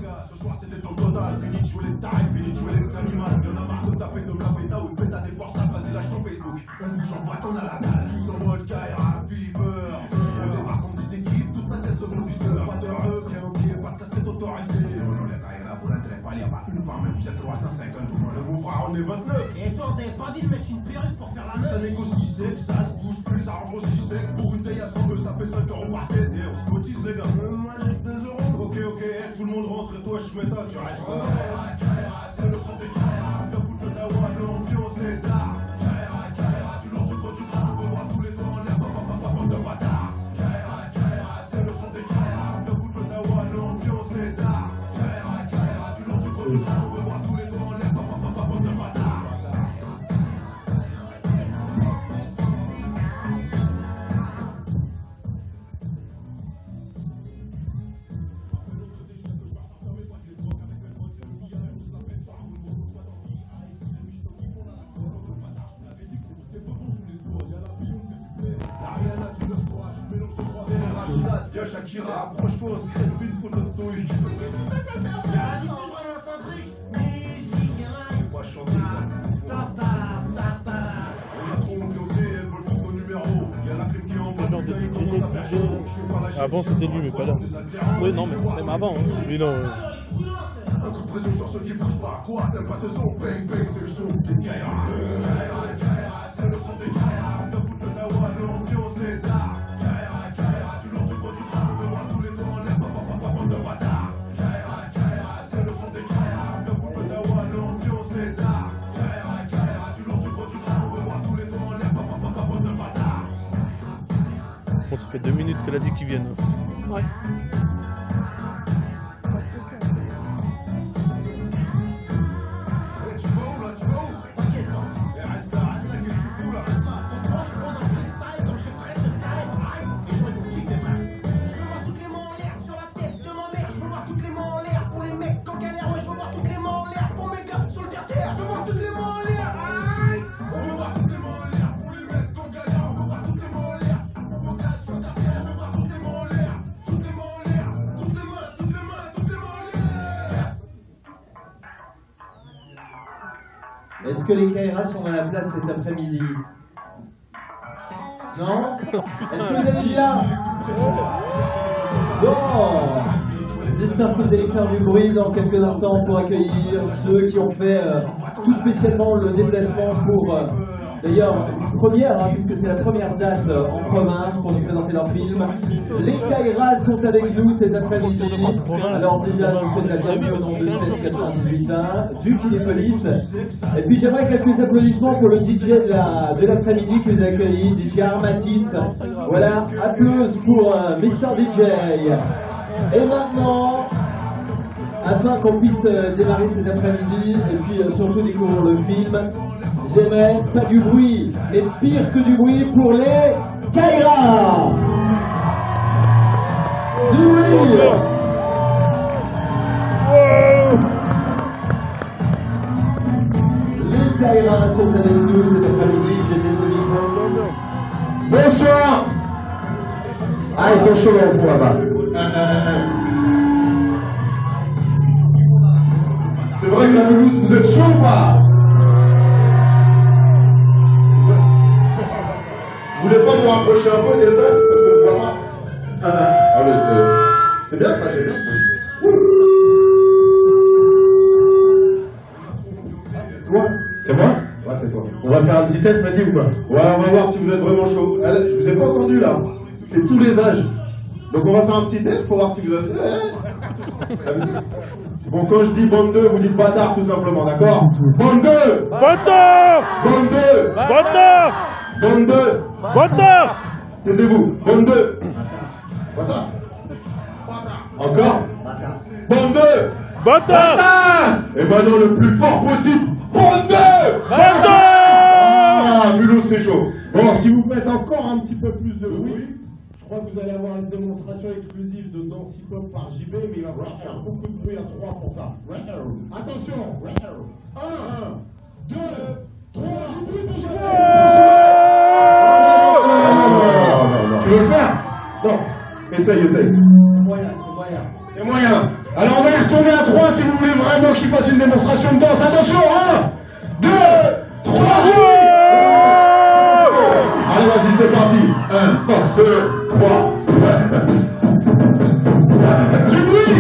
gars, ce soir c'était ton total. Fini de jouer les tarifs, fini de jouer les animaux. Y'en a marre de taper de la péta ou de péta des portables. Vas-y, lâche ton Facebook. On bouge en boîte, on a la dalle. Tous en mode Kaira, Fever. On débarque en petite équipe, toute la test de mon leader. Pas de bien au pied, pas de casquette autorisée. On les Kaira, vous n'entrez pas, y'a pas une femme, même si c'est 350. Mon frère, on est 29. Et toi, on t'avait pas dit de mettre une perruque pour faire la meuf? Ça négocie sec, ça se bouge plus, ça rentre aussi sec. Pour une taille à 100 ça fait 5 € par tête. Et on se cotise, les gars. Moi, j'ai que 2 €. Ok, tout le monde rentre et toi, je mets ta, tu restes. C'est le son des Kaira. Le coup de Dawa, l'ambiance est d'art. Kaira, tu lances du gros du gras. On peut voir tous les doigts en l'air, papa, bande de bâtards. Kaira, c'est le son des Kaira. Le coup de Dawa, l'ambiance est d'art. Kaira, tu lances du gros du gras. On peut voir tous les doigts en l'air, papa, bande de bâtards. Viens Shakira, approche-toi, on se crève une photo de son huile. Y'a dit que je relance un truc. Musique, Je vais pas chanter ça. On a trop ambiancé, elles veulent tout nos numéros. Y'a la crème qui envoie. Avant c'était lui mais pas là. Oui non mais même avant. Hein. Lui non. Un coup de pression sur ceux qui bougent pas. Quoi, t'aimes pas ce son? Bang bang, c'est le son des Kaira. C'est le son des Kaira. Le foot de Dawa, l'ambiance est d'art. Kaira, tu lances du gros du gras. On peut voir tous les doigts en l'air, papa, bande de bâtards. Kaira, c'est le son des Kaira. Le foot de Dawa, l'ambiance est d'art. Kaira, tu lances du gros du gras. On peut voir tous les doigts en l'air, papa, bande de bâtards. Bon, ça fait 2 minutes qu'elle a dit qu'ils viennent. Ouais. Est-ce que les Kaira sont à la place cet après-midi? Non? Est-ce que vous allez bien? Bon! J'espère que vous allez faire du bruit dans quelques instants pour accueillir ceux qui ont fait tout spécialement le déplacement pour, d'ailleurs, une première, hein, puisque c'est la première date en province pour nous présenter leur film. Les Kaira sont avec nous cet après-midi. Alors déjà, je vous souhaite la bienvenue au nom de 798 du Kinépolis. Et puis j'aimerais quelques applaudissements pour le DJ de l'après-midi que vous accueillis, DJ Armatis. Voilà, applause pour Mr. DJ. Et maintenant, afin qu'on puisse démarrer cet après-midi et puis surtout découvrir le film, j'aimerais pas du bruit, mais pire que du bruit pour les Kaira. Du bruit. Les Kaira sont avec nous cet après-midi, j'ai des sollicitations. Bonsoir. Ah, ils sont chauds dans le fond là-bas. C'est vrai que la Mulhouse, vous êtes chaud ou pas? Vous voulez pas vous rapprocher un peu des salles? C'est bien ça, j'ai bien. C'est moi? Ouais, c'est toi. On va faire un petit test, Mathieu, ou pas? Ouais, on va voir si vous êtes vraiment chaud. Je vous ai pas entendu là. C'est tous les âges. Donc on va faire un petit test pour voir si vous êtes... Bon, quand je dis bande 2, vous dites bâtard tout simplement, d'accord? Bande 2! Bâtard! Bande 2! Bâtard! Bande 2! Bâtard! Taisez-vous, bande 2! Bâtard! Encore? Bande 2! Bâtard! Et maintenant le plus fort possible, bande 2! Bâtard! Ah, Mulhouse c'est chaud. Bon, si vous faites encore un petit peu plus de bruit, je crois que vous allez avoir une démonstration exclusive de danse hip-hop par JB, mais il va falloir faire beaucoup de bruit à 3 pour ça. Attention! 1, 2, 3, du bruit pour JB! Tu veux le faire? Non. Essaye. C'est moyen, c'est moyen. C'est moyen. Alors on va y retourner à 3 si vous voulez vraiment qu'il fasse une démonstration de danse. Attention, 1, 2, 3. Allez, vas-y, c'est parti. 1, 2, 3. Du bruit.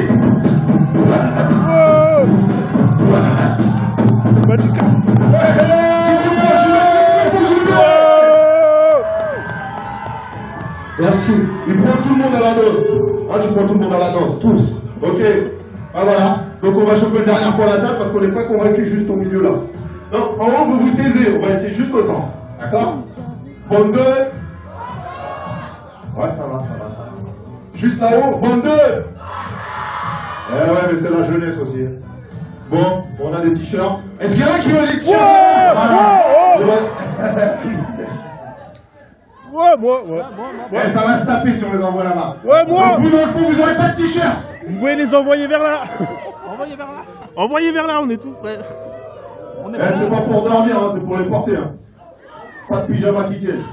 Merci. Il prend tout le monde à la danse. Ah, tu prends tout le monde à la danse, tous. Ok. Ah voilà. Donc on va chauffer le dernier pour la salle parce qu'on n'est pas convaincu juste au milieu là. Non, en haut vous vous taisez. On va essayer juste au centre. D'accord. Bande 2. Ouais, ça va. Juste là-haut. Bande 2. Eh ouais, mais c'est la jeunesse aussi. Bon, on a des t-shirts. Est-ce qu'il y en a qui veut des t-shirts? Ouais. Ouais, ça va se taper si on les envoie là-bas. Ouais, moi. Donc vous, dans le fond, vous aurez pas de t-shirt. Vous pouvez les envoyer vers là. Envoyez vers là, on est tous prêts. C'est pas pour dormir, hein, c'est pour les porter. Hein. Pas de pyjama qui tienne.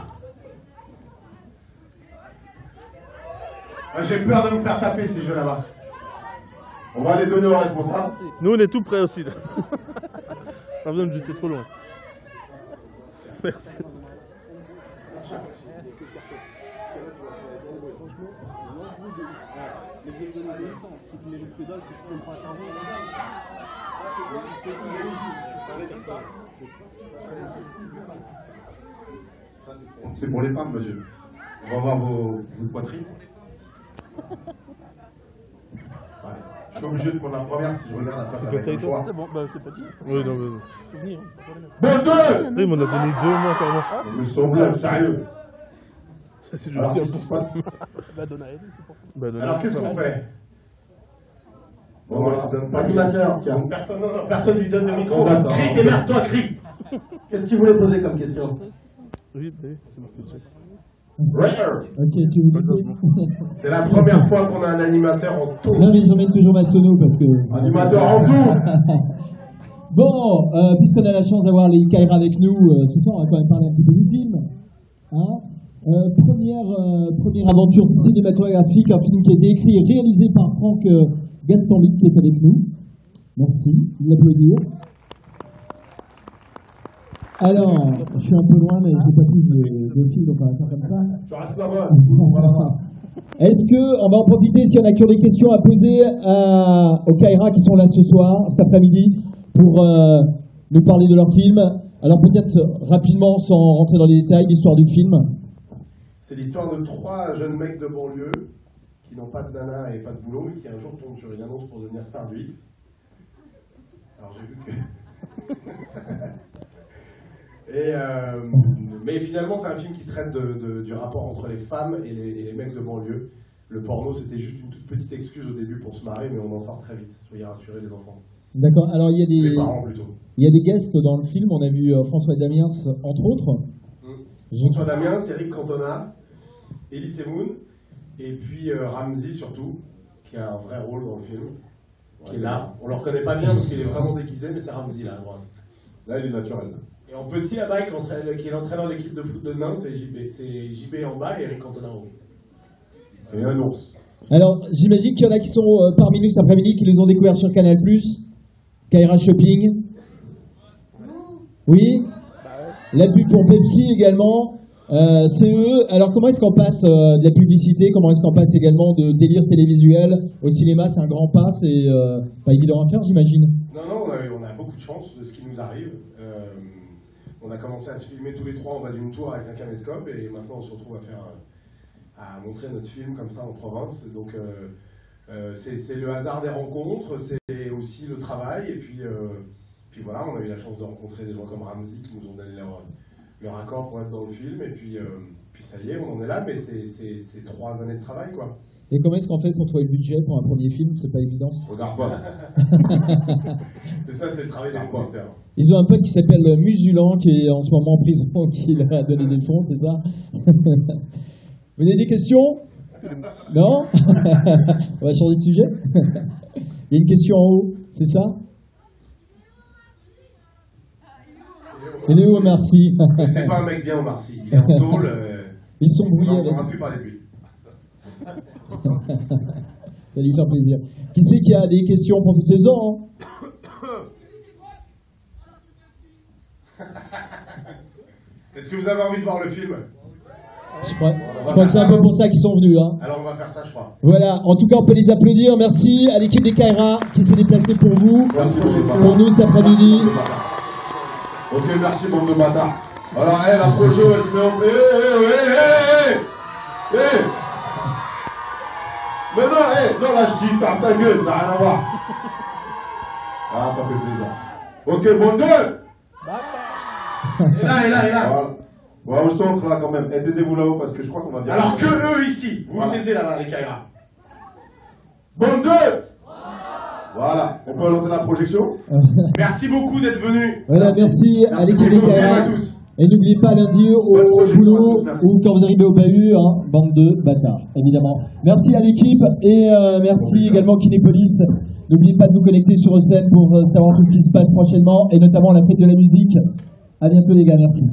J'ai peur de me faire taper ces jeux là-bas. On va les donner aux responsables. Nous, on est tout prêts aussi. Là. Pas besoin de jeter trop loin. Merci. C'est pour les femmes, monsieur. On va voir vos poitrines. Ouais. Je suis obligé de prendre la première si je regarde après ça. C'est bon, bah c'est pas dit. Oui, non, mais souvenir. Bon, 2. Oui, il m'en a donné 2 mois quand même. Ils sont bleus, sérieux. Ça, c'est juste Alors, un qu'est-ce qui se passe? Alors, qu'est-ce qu'on fait? Bon, moi, je te donne pas Animateur, tiens. Personne lui donne le micro. Crie, démerde-toi, crie. Qu'est-ce que tu voulais poser comme question? Oui, c'est marqué dessus. Rare. Ok, tu veux dire? C'est la première fois qu'on a un animateur en tout. Non, mais j'emmène toujours ma sono parce que. Animateur en tout. Bon, puisqu'on a la chance d'avoir les Kaira avec nous, ce soir, on va quand même parler un petit peu du film. Hein, première aventure cinématographique, un film qui a été écrit et réalisé par Franck Gastambide qui est avec nous. Merci, de l'applaudir. Alors, je suis un peu loin, mais je n'ai pas plus de film, donc on va faire comme ça. Je reste là-bas. Est-ce qu'on va en profiter, s'il y en a qui ont des questions à poser aux Kaira qui sont là ce soir, cet après-midi, pour nous parler de leur film. Alors peut-être rapidement, sans rentrer dans les détails, l'histoire du film. C'est l'histoire de 3 jeunes mecs de banlieue qui n'ont pas de nana et pas de boulot, mais qui un jour tombent sur une annonce pour devenir star du X. Alors j'ai vu que... mais finalement, c'est un film qui traite du rapport entre les femmes et les mecs de banlieue. Le porno, c'était juste une toute petite excuse au début pour se marrer, mais on en sort très vite. Soyez rassurés, les enfants. D'accord. Alors, il y a des... Les parents, plutôt. Il y a des guests dans le film. On a vu François Damiens, entre autres. François Damiens, Eric Cantona, Elie Semoun, et puis Ramzy, surtout, qui a un vrai rôle dans le film, qui est là. On ne le reconnaît pas bien parce qu'il est vraiment déguisé, mais c'est Ramzy, là, à droite. Là, il est naturel. Et en petit, là-bas, qui est l'entraîneur de l'équipe de foot de Nantes, c'est JB. C'est JB en bas et Eric Cantona en haut. Et un ours. Alors, j'imagine qu'il y en a qui sont parmi nous cet après-midi, qui les ont découverts sur Canal+, Kaira Shopping. Oui. La pub pour Pepsi également. CE. Alors, comment est-ce qu'on passe de la publicité, comment est-ce qu'on passe également de délire télévisuel au cinéma? C'est un grand pas, c'est pas évident à faire, j'imagine. Non, on a beaucoup de chance de ce qui nous arrive. On a commencé à se filmer tous les 3 en bas d'une tour avec un caméscope et maintenant on se retrouve à montrer notre film comme ça en province. Donc c'est le hasard des rencontres, c'est aussi le travail et puis voilà, on a eu la chance de rencontrer des gens comme Ramzy qui nous ont donné leur accord pour être dans le film et puis ça y est, on en est là, mais c'est 3 années de travail quoi. Et comment est-ce qu'on fait pour trouver le budget pour un premier film? C'est pas évident. Regarde pas. C'est ça, c'est le travail des producteurs. Ils ont un pote qui s'appelle Musulan, qui est en ce moment en prison, qui leur a donné des fonds, c'est ça? Vous avez des questions? Non? On va changer de sujet. Il y a une question en haut, c'est ça? Il est où, merci? C'est pas un mec bien, Omar Sy. Il est en tôle. Ils sont brouillés. On n'aura plus parler de lui. va lui faire plaisir. Qui c'est qui a des questions pour toutes les ans? Est-ce que vous avez envie de voir le film? Je crois que c'est un peu pour ça qu'ils sont venus. Hein. Alors on va faire ça, je crois. Voilà, en tout cas, on peut les applaudir. Merci à l'équipe des Kaira qui s'est déplacée pour vous, Merci, pour nous cet après-midi. Ok, merci, bande de bâtards. Alors, la Projo, elle se met en... Mais non, là, je dis, ferme ta gueule, ça n'a rien à voir. Ah, ça fait plaisir. Ok, bande de... Et là. Voilà, au centre, là, quand même. Et taisez-vous là-haut, parce que je crois qu'on va bien... Alors que eux, ici, vous taisez là, les Kaira. Bande de... Voilà, on peut lancer la projection. Merci beaucoup d'être venus. Voilà, merci à l'équipe des Kaira. Et n'oubliez pas lundi au boulot ou quand vous arrivez au bahut, hein, bande de bâtards, évidemment. Merci à l'équipe et merci également Kinépolis. N'oubliez pas de vous connecter sur Océane pour savoir tout ce qui se passe prochainement et notamment la fête de la musique. À bientôt les gars, merci.